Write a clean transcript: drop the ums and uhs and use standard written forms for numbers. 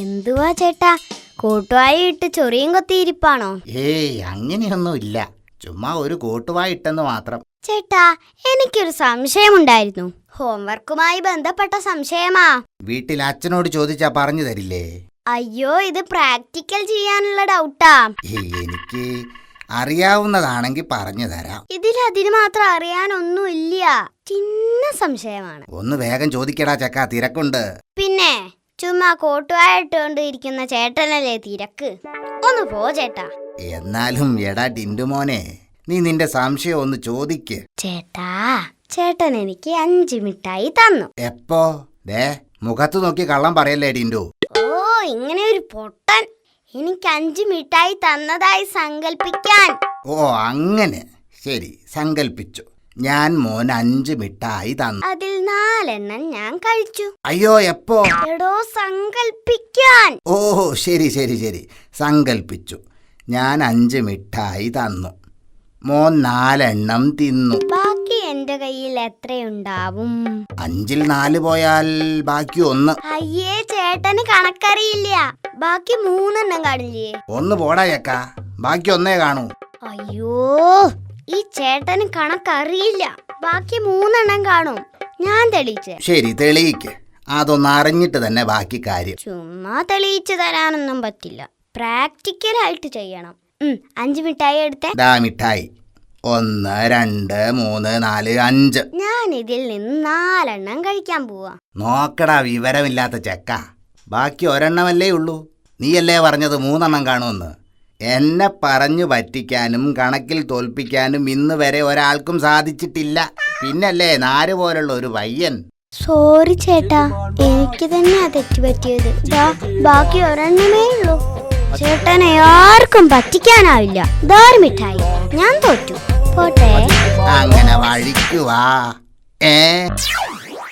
എന്തുവാ ചേട്ടാ, കൂട്ടുവായി ഇട്ട് ചൊറിയും കൊത്തിയിരിപ്പാണോ? ഏയ് അങ്ങനെയൊന്നും ഇല്ല, ചുമ്മാ ഒരു കൂട്ടുവായി ഇട്ടെന്ന് മാത്രം. ചേട്ടാ, എനിക്കൊരു സംശയമുണ്ടായിരുന്നു. ഹോംവർക്കുമായി ബന്ധപ്പെട്ട സംശയമാ. വീട്ടിൽ അച്ഛനോട് ചോദിച്ചാ പറഞ്ഞു തരില്ലേ? അയ്യോ, ഇത് പ്രാക്ടിക്കൽ ചെയ്യാനുള്ള ഡൗട്ടാ. എനിക്ക് അറിയാവുന്നതാണെങ്കിൽ പറഞ്ഞു തരാം. അതിന് മാത്രം അറിയാനൊന്നുമില്ല, ചിന്ന സംശയമാണ്. ഒന്ന് വേഗം ചോദിക്കടാ ചക്ക, തിരക്കുണ്ട്. പിന്നെ ചുമ്മാ കോട്ടുവായിട്ടോണ്ട് ഇരിക്കുന്ന ചേട്ടനല്ലേ തിരക്ക്? ഒന്ന് പോ ചേട്ടാ. എന്നാലും എടാ ടിൻഡുമോനെ, നീ നിന്റെ സംശയം ഒന്ന് ചോദിക്ക്. ചേട്ടാ, ചേട്ടൻ എനിക്ക് 5 മിഠായി തന്നു. എപ്പോ? ദേ മുഖത്ത് നോക്കി കള്ളം പറയല്ലേ ടിൻഡു. ഓ, ഇങ്ങനെ ഒരു പൊട്ടൻ എനിക്ക് 5 മിഠായി തന്നതായി സങ്കൽപ്പിക്കാൻ. ഓ അങ്ങനെ, ശരി സങ്കൽപ്പിച്ചു. ഞാൻ മോൻ 5 മിഠായി തന്നു. അതിൽ 4 എണ്ണം ഞാൻ കഴിച്ചു. അയ്യോ എപ്പോ? എടോ, സങ്കൽപ്പിക്കാൻ. ഓ ശരി ശരി ശരി, സങ്കൽപ്പിച്ചു. ഞാൻ 5 മിഠായി തന്നു, മോൻ 4 എണ്ണം തിന്നു. ബാക്കി എന്റെ കയ്യിൽ എത്രയുണ്ടാവും? 5ൽ 4 പോയാൽ ബാക്കി 1. അയ്യേ, ചേട്ടന് കണക്കറിയില്ല. ബാക്കി 3 എണ്ണം കാണില്ലേ? 1 പോടാ ചക്ക, ബാക്കി 1 കാണൂ. അയ്യോ, ഈ ചേട്ടന് കണക്കറിയില്ല. ബാക്കി 3 എണ്ണം കാണും. ഞാൻ തെളിയിച്ചേ. ശരി തെളിയിക്ക്, അതൊന്ന് അറിഞ്ഞിട്ട് തന്നെ ബാക്കി കാര്യം. ചുമ്മാ തെളിയിച്ചു തരാനൊന്നും പറ്റില്ല, പ്രാക്ടിക്കലായിട്ട് ചെയ്യണം. 5 മിഠായി എടുത്തേ. ദാ മിഠായി. 1 2 3 4 5. ഞാൻ ഇതിൽ നിന്ന് 4 എണ്ണം കഴിക്കാൻ പോവാ. നോക്കടാ വിവരമില്ലാത്ത ചെക്ക, ബാക്കി 1 എണ്ണമല്ലേ ഉള്ളൂ. നീയല്ലേ പറഞ്ഞത് 3 എണ്ണം കാണുമെന്ന്. എന്നെ പറഞ്ഞു പറ്റിക്കാനും കണക്കിൽ തോൽപ്പിക്കാനും ഇന്ന് വരെ ഒരാൾക്കും സാധിച്ചിട്ടില്ല. പിന്നല്ലേ 4 പോലുള്ള ഒരു പയ്യൻ. സോറി ചേട്ടാ, എനിക്ക് തന്നെയാ തെറ്റുപറ്റിയത്. ബാക്കി 1 എണ്ണമേ ഉള്ളൂ. ചേട്ടനെ ആർക്കും പറ്റിക്കാനാവില്ല. ദാരു മിഠായി, ഞാൻ തോറ്റു. പോട്ടെ. അങ്ങനെ വഴിക്കുവാ.